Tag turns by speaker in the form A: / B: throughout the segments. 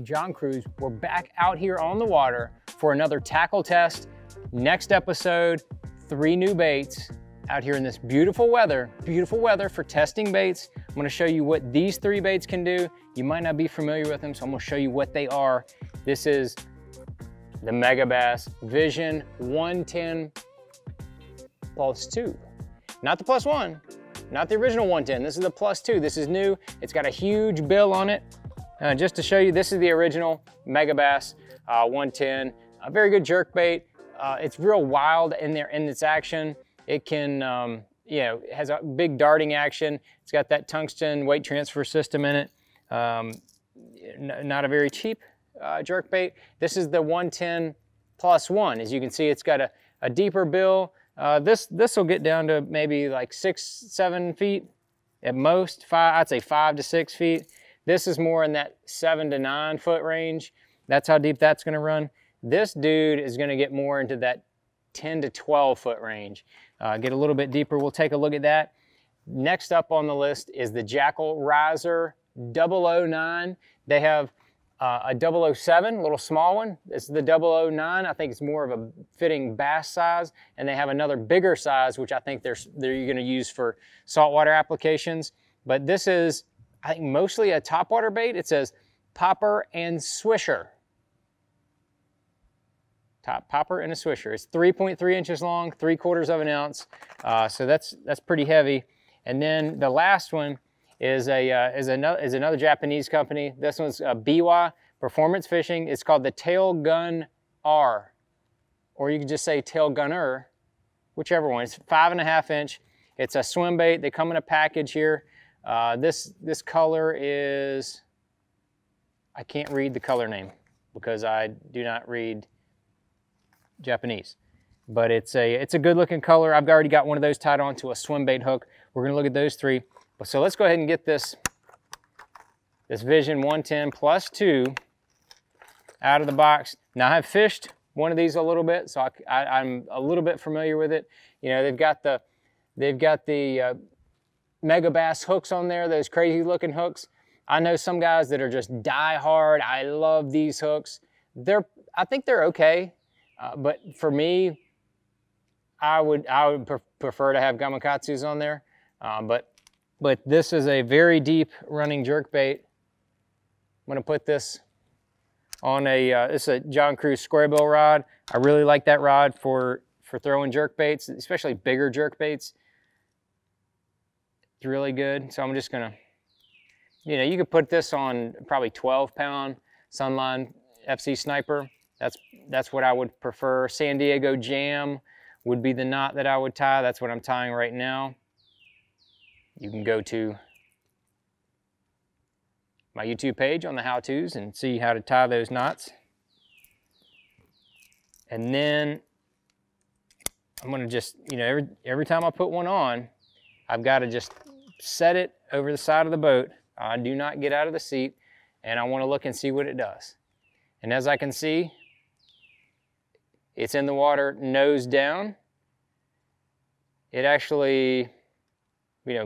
A: John Cruz. We're back out here on the water for another tackle test. Next episode, 3 new baits out here in this beautiful weather for testing baits. I'm gonna show you what these 3 baits can do. You might not be familiar with them, so I'm gonna show you what they are. This is the MegaBass Vision 110 +2. Not the +1, not the original 110. This is the +2. This is new. It's got a huge bill on it. Just to show you, this is the original MegaBass 110. A very good jerk bait. It's real wild in its action. It can, it has a big darting action. It's got that tungsten weight transfer system in it. Not a very cheap jerk bait. This is the 110 +1. As you can see, it's got a deeper bill. This will get down to maybe like 6-7 feet at most. I'd say 5 to 6 feet. This is more in that 7 to 9 foot range. That's how deep that's gonna run. This dude is gonna get more into that 10 to 12 foot range. Get a little bit deeper, we'll take a look at that. Next up on the list is the Jackall Riser 009. They have a 007, a little small one. This is the 009. I think it's more of a fitting bass size. And they have another bigger size, which I think they're gonna use for saltwater applications. But this is, I think, mostly a topwater bait. It says popper and swisher. Top popper and a swisher. It's 3.3 inches long, 3/4 of an ounce. So that's pretty heavy. And then the last one is another Japanese company. This one's Biwaa Performance Fishing. It's called the TailGunR, or you can just say TailGunR, whichever one. It's 5.5 inch. It's a swim bait. They come in a package here. This color is, I can't read the color name because I do not read Japanese, but it's a good looking color. I've already got one of those tied onto a swim bait hook. We're gonna look at those 3. So let's go ahead and get this Vision 110 +2 out of the box. Now I've fished one of these a little bit, so I'm a little bit familiar with it. You know, they've got the MegaBass hooks on there, those crazy looking hooks. I know some guys that are just die hard. I love these hooks. I think they're okay, but for me, I would prefer to have gamakatsus on there. But this is a very deep running jerk bait. I'm gonna put this on this is a John Cruz square bill rod. I really like that rod for throwing jerk baits, especially bigger jerk baits. It's really good. So I'm just gonna, you could put this on probably 12-pound Sunline FC Sniper. That's what I would prefer. San Diego Jam would be the knot that I would tie. That's what I'm tying right now. You can go to my YouTube page on the how-tos and see how to tie those knots. And then I'm gonna just, every time I put one on, I've got to just set it over the side of the boat. I do not get out of the seat, and I want to look and see what it does. And as I can see, it's in the water nose down. It actually,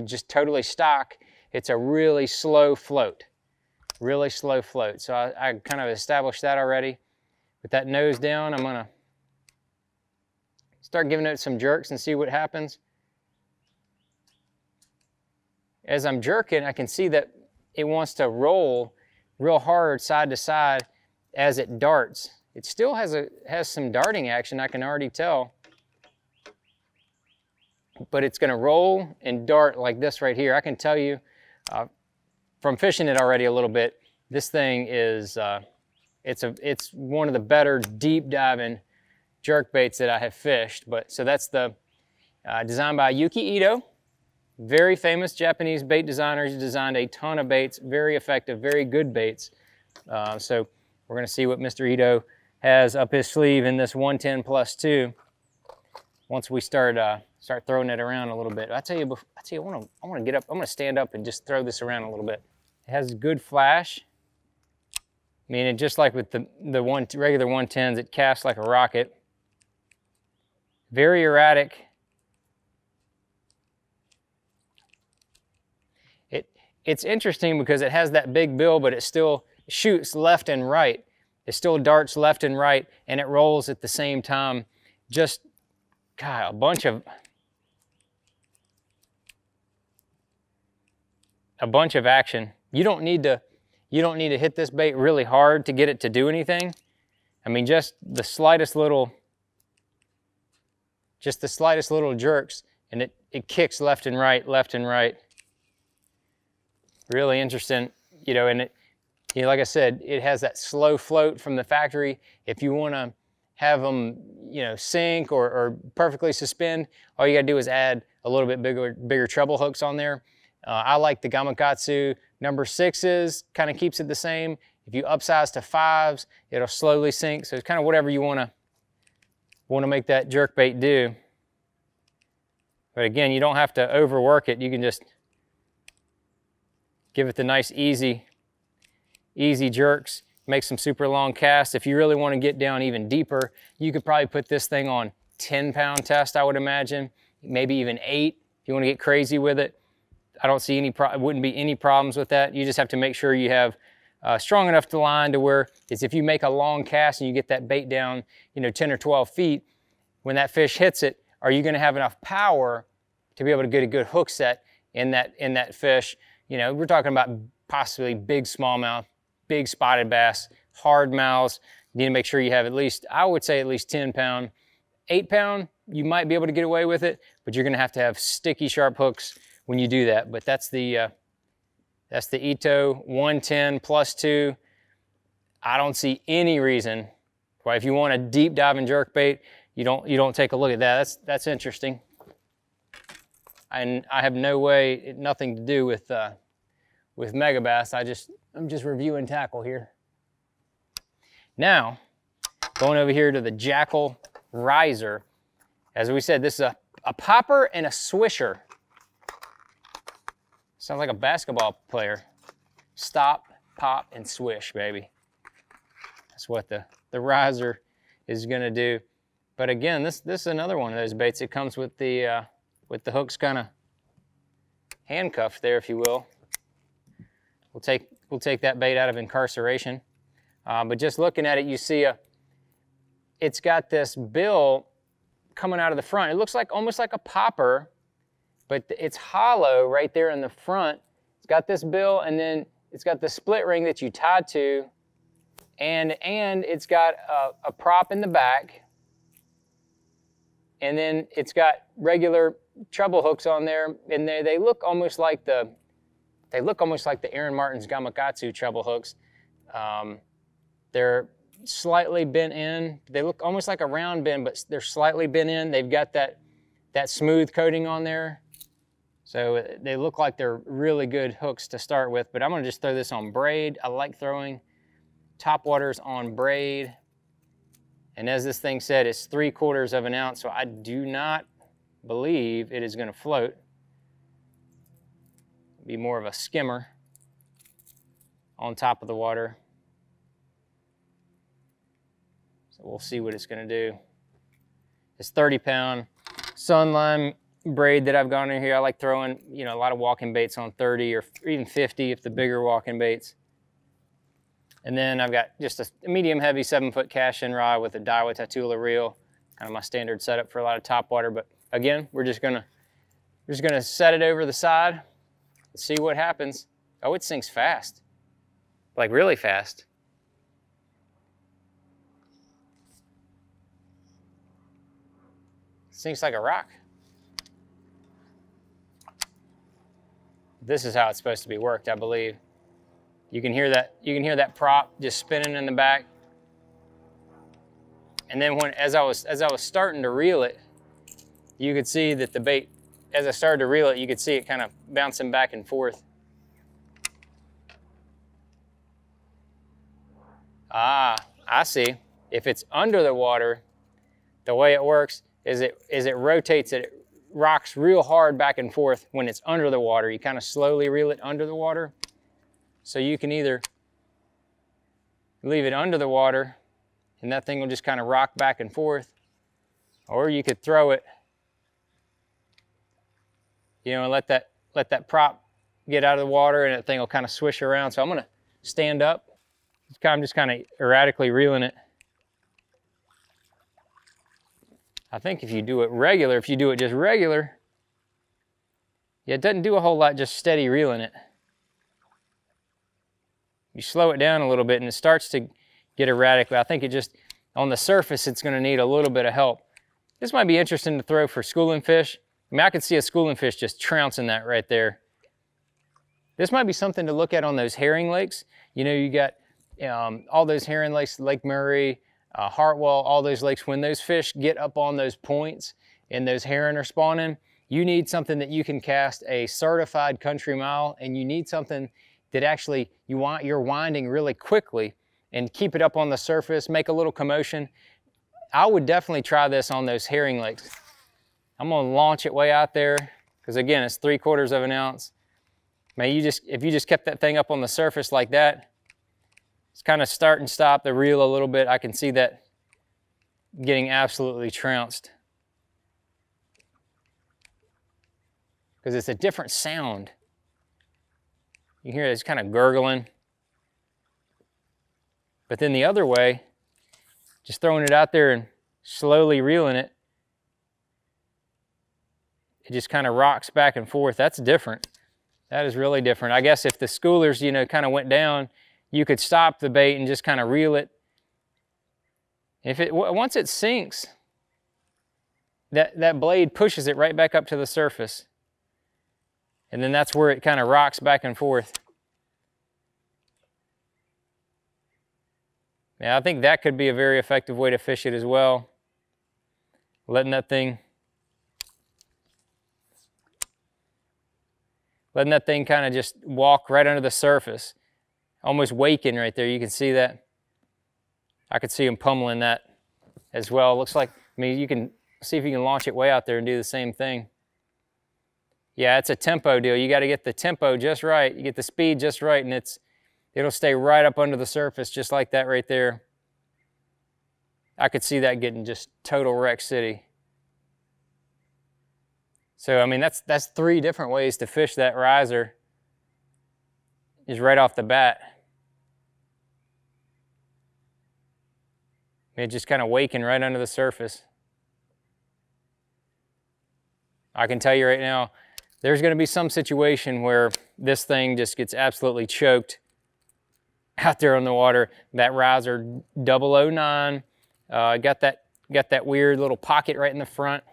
A: just totally stock. It's a really slow float, really slow float. So I kind of established that already. With that nose down, I'm gonna start giving it some jerks and see what happens. As I'm jerking, I can see that it wants to roll real hard side to side as it darts. It still has some darting action, I can already tell. But it's gonna roll and dart like this right here. I can tell you from fishing it already a little bit, this thing is, it's one of the better deep diving jerk baits that I have fished. So that's the designed by Yuki Ito, very famous Japanese bait designer. He's designed a ton of baits, very effective, very good baits. So we're gonna see what Mr. Ito has up his sleeve in this 110 +2. Once we start throwing it around a little bit. I tell you, I want to get up. I'm going to stand up and just throw this around a little bit. It has good flash. I mean, it just like with the regular 110s, it casts like a rocket. Very erratic. It's interesting because it has that big bill, but it still shoots left and right. It still darts left and right, and it rolls at the same time. Just, God, a bunch of action. You don't need to hit this bait really hard to get it to do anything. I mean, just the slightest little jerks, and it kicks left and right, left and right. Really interesting, you know, and it, you know, like I said, it has that slow float from the factory. If you want to have them, you know, sink or perfectly suspend, all you got to do is add a little bit bigger treble hooks on there. I like the Gamakatsu number 6s, kind of keeps it the same. If you upsize to 5s, it'll slowly sink. So it's kind of whatever you want to make that jerkbait do. But again, you don't have to overwork it. You can just give it the nice easy jerks, make some super long casts. If you really want to get down even deeper, you could probably put this thing on 10-pound test, I would imagine, maybe even 8 if you want to get crazy with it. I don't see wouldn't be any problems with that. You just have to make sure you have strong enough to line to where it's, if you make a long cast and you get that bait down, you know, 10 or 12 feet, when that fish hits it, are you going to have enough power to be able to get a good hook set in that fish? You know, we're talking about possibly big smallmouth, big spotted bass, hard mouths. You need to make sure you have at least, I would say at least 10-pound. 8-pound, you might be able to get away with it, but you're going to have sticky, sharp hooks when you do that. But that's the Ito 110 plus 2. I don't see any reason why, if you want a deep diving jerkbait, you don't take a look at that. That's interesting. And I have nothing to do with MegaBass. I'm just reviewing tackle here. Now, going over here to the Jackall Riser. As we said, this is a popper and a swisher. Sounds like a basketball player. Stop, pop, and swish, baby. That's what the riser is gonna do. But again, this is another one of those baits. It comes with the hooks kind of handcuffed there, if you will. We'll take that bait out of incarceration. But just looking at it, you see it's got this bill coming out of the front. It looks like almost like a popper, but it's hollow right there in the front. It's got this bill, and then it's got the split ring that you tied to, and it's got a prop in the back, and then it's got regular treble hooks on there, and they look almost like the Aaron Martin's Gamakatsu treble hooks. They're slightly bent in. They look almost like a round bend, but they're slightly bent in. They've got that smooth coating on there. So they look like they're really good hooks to start with, but I'm gonna just throw this on braid. I like throwing topwaters on braid. And as this thing said, it's 3/4 of an ounce, so I do not believe it is gonna float. It'll be more of a skimmer on top of the water. So we'll see what it's gonna do. It's 30-pound Sunline braid that I've gone in here. I like throwing, you know, a lot of walking baits on 30 or even 50 if the bigger walking baits. And then I've got just a medium heavy 7-foot cast-in rod with a Biwaa Tatula reel, kind of my standard setup for a lot of topwater. But again, we're just gonna set it over the side and see what happens. Oh, it sinks fast, like really fast. Sinks like a rock. This is how it's supposed to be worked, I believe. You can hear that prop just spinning in the back. And then as I was starting to reel it, you could see that the bait, as I started to reel it, you could see it kind of bouncing back and forth. Ah, I see. If it's under the water, the way it works is it rotates it. It rocks real hard back and forth when it's under the water. You kind of slowly reel it under the water. So you can either leave it under the water and that thing will just kind of rock back and forth, or you could throw it, you know, and let that prop get out of the water and that thing will kind of swish around. So I'm gonna stand up I'm just kind of erratically reeling it. I think if you do it just regular, yeah, it doesn't do a whole lot just steady reeling it. You slow it down a little bit and it starts to get erratic, but I think it just, on the surface, it's gonna need a little bit of help. This might be interesting to throw for schooling fish. I mean, I could see a schooling fish just trouncing that right there. This might be something to look at on those herring lakes. You know, you got all those herring lakes, Lake Murray, Hartwell, all those lakes. When those fish get up on those points and those herring are spawning, you need something that you can cast a certified country mile, and you need something that actually you're winding really quickly and keep it up on the surface, make a little commotion. I would definitely try this on those herring lakes. I'm gonna launch it way out there, because again, it's 3/4 of an ounce. Man, if you just kept that thing up on the surface like that, it's kind of start and stop the reel a little bit. I can see that getting absolutely trounced, because it's a different sound. You hear it's kind of gurgling. But then the other way, just throwing it out there and slowly reeling it, it just kind of rocks back and forth. That's different. That is really different. I guess if the schoolers, you know, kind of went down, you could stop the bait and just kind of reel it. Once it sinks, that blade pushes it right back up to the surface. And then that's where it kind of rocks back and forth. Yeah, I think that could be a very effective way to fish it as well. Letting that thing kind of just walk right under the surface. Almost waking right there. You can see that. I could see him pummeling that as well. Looks like, I mean, you can see if you can launch it way out there and do the same thing. Yeah, it's a tempo deal. You got to get the tempo just right. You get the speed just right, and it'll stay right up under the surface just like that right there. I could see that getting just total wreck city. So, I mean, that's 3 different ways to fish that riser, is right off the bat. It just kind of waking right under the surface. I can tell you right now, there's going to be some situation where this thing just gets absolutely choked out there on the water. That riser 009 got that weird little pocket right in the front,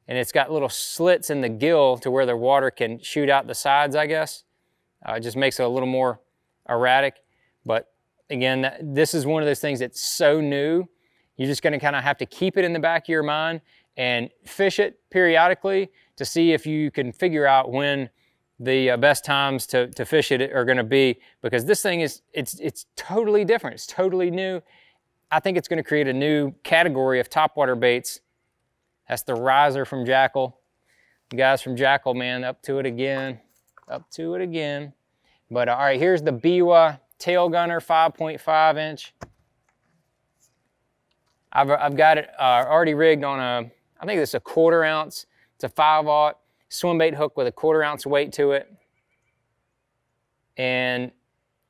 A: and it's got little slits in the gill to where the water can shoot out the sides, I guess. It just makes it a little more erratic. But again, this is one of those things that's so new. You're just going to kind of have to keep it in the back of your mind and fish it periodically to see if you can figure out when the best times to fish it are going to be, because this thing it's totally different. It's totally new. I think it's going to create a new category of topwater baits. That's the riser from Jackall. The guys from Jackall, man, up to it again. Up to it again. But all right, here's the Biwaa TailGunR 5.5 inch. I've got it already rigged on I think it's a 1/4 ounce. It's a 5/0 swim bait hook with a 1/4 ounce weight to it. And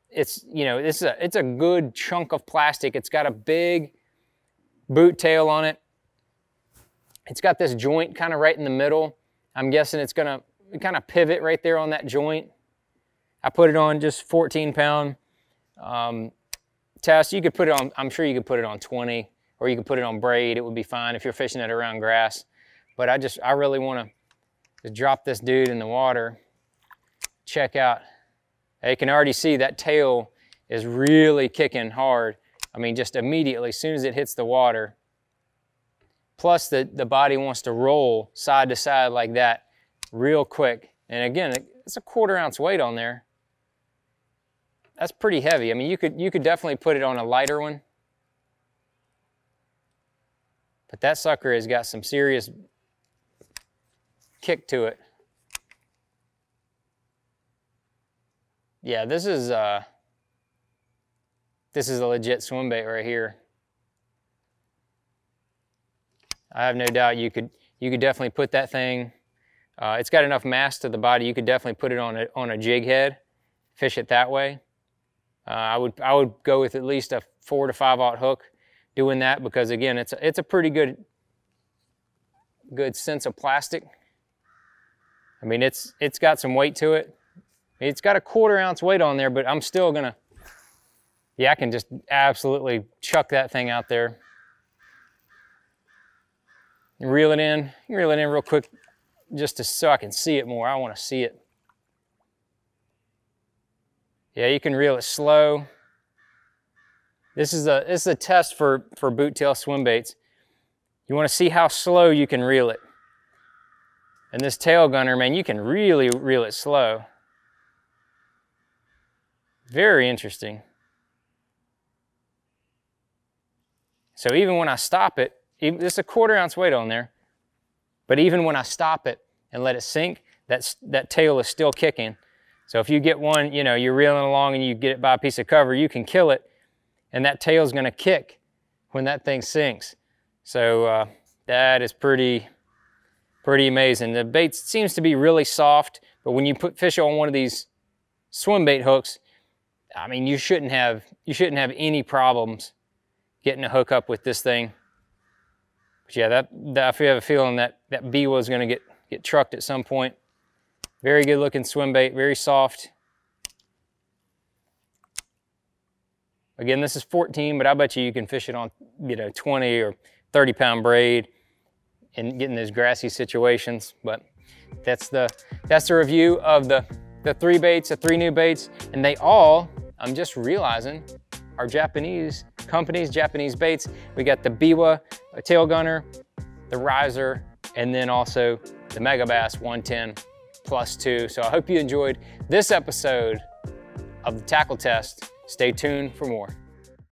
A: it's, you know, it's a good chunk of plastic. It's got a big boot tail on it. It's got this joint kind of right in the middle. I'm guessing it's gonna kind of pivot right there on that joint. I put it on just 14-pound test. You could put it on, I'm sure you could put it on 20, or you could put it on braid. It would be fine if you're fishing it around grass. But I really want to drop this dude in the water. Check out. You can already see that tail is really kicking hard. I mean, just immediately, as soon as it hits the water. Plus, the body wants to roll side to side like that real quick. And again, it's a 1/4 ounce weight on there. That's pretty heavy. I mean, you could definitely put it on a lighter one. But that sucker has got some serious kick to it. Yeah, this is a legit swim bait right here. I have no doubt you could definitely put that thing. It's got enough mass to the body. You could definitely put it on a jig head, fish it that way. I would go with at least a 4 to 5/0 hook doing that, because again, it's a pretty good sense of plastic. I mean, it's got some weight to it. It's got a 1/4 ounce weight on there, but I'm still gonna, yeah, I can just absolutely chuck that thing out there. Reel it in real quick, just so I can see it more. I want to see it. Yeah, you can reel it slow. This is a test for boot tail swim baits. You want to see how slow you can reel it. And this TailGunR, man, you can really reel it slow. Very interesting. So even when I stop it, there's a 1/4 ounce weight on there, but even when I stop it and let it sink, that tail is still kicking. So if you get one, you know, you're reeling along and you get it by a piece of cover, you can kill it, and that tail's gonna kick when that thing sinks. So that is pretty amazing. The bait seems to be really soft, but when you put fish on one of these swim bait hooks, I mean, you shouldn't have any problems getting a hook up with this thing. But yeah, that I have a feeling that Biwaa is gonna get trucked at some point. Very good looking swim bait, very soft. Again, this is 14, but I bet you can fish it on, you know, 20 or 30 pound braid and get in those grassy situations. But that's the review of the 3 baits, the 3 new baits, and they all, I'm just realizing, are Japanese companies, Japanese baits. We got the Biwaa TailGunR, the Riser, and then also the MegaBass 110+2. So I hope you enjoyed this episode of the Tackle Test. Stay tuned for more.